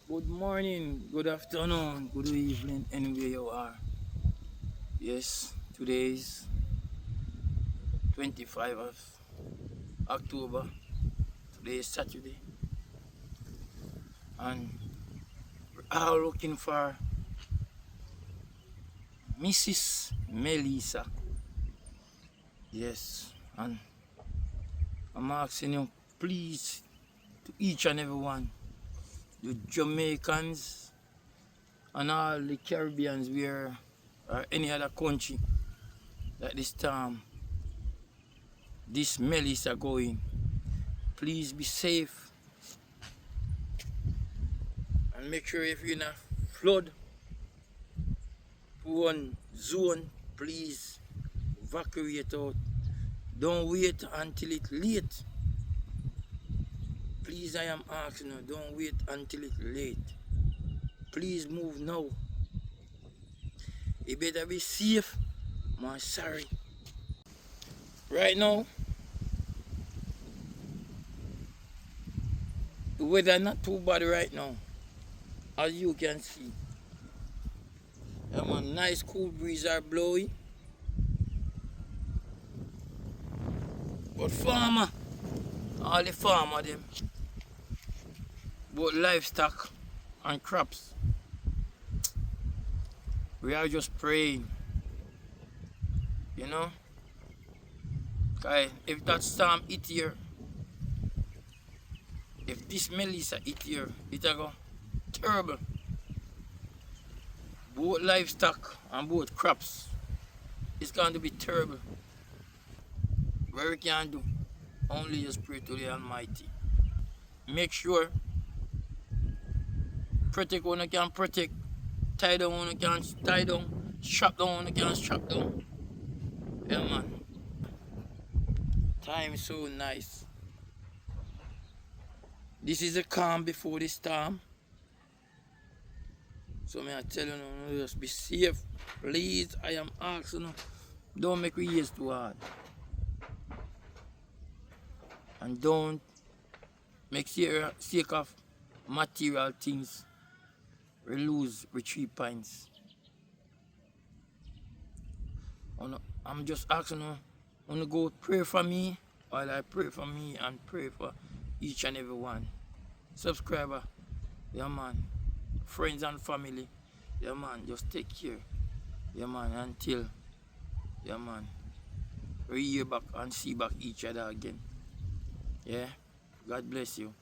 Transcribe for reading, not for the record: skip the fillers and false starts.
Good morning, good afternoon, good evening, anywhere you are. Yes, today is 25th of October. Today is Saturday, and we're all looking for Mrs. Melissa. Yes, and I'm asking you, please, to each and every one, the Jamaicans and all the Caribbeans, where or any other country that this time this Melissa going. Please be safe and make sure if you're in a flood prone zone, please evacuate out. Don't wait until it's late. Please, I am asking you, don't wait until it's late. Please move now. You better be safe. I'm sorry. Right now, the weather not too bad right now, as you can see. Nice cool breeze are blowing. But farmer, all the farmer them, both livestock and crops, we are just praying, you know. Cause if that storm hit here, if this Melissa hit here, it'll go terrible. Both livestock and both crops, it's going to be terrible. What we can do, only just pray to the Almighty. Make sure, protect when you can protect, tie down when you can tie down, strap down when you can strap down. Yeah, man. Time is so nice. This is a calm before the storm. So may I tell you, just be safe. Please, I am asking you, don't make your ears too hard. And don't make sake of material things. We lose with 3 pints. I'm just asking you, go pray for me while I pray for me and pray for each and every one. Subscriber, yeah man. Friends and family, yeah man, just take care. Yeah man, until, yeah man, we hear back and see back each other again. Yeah, God bless you.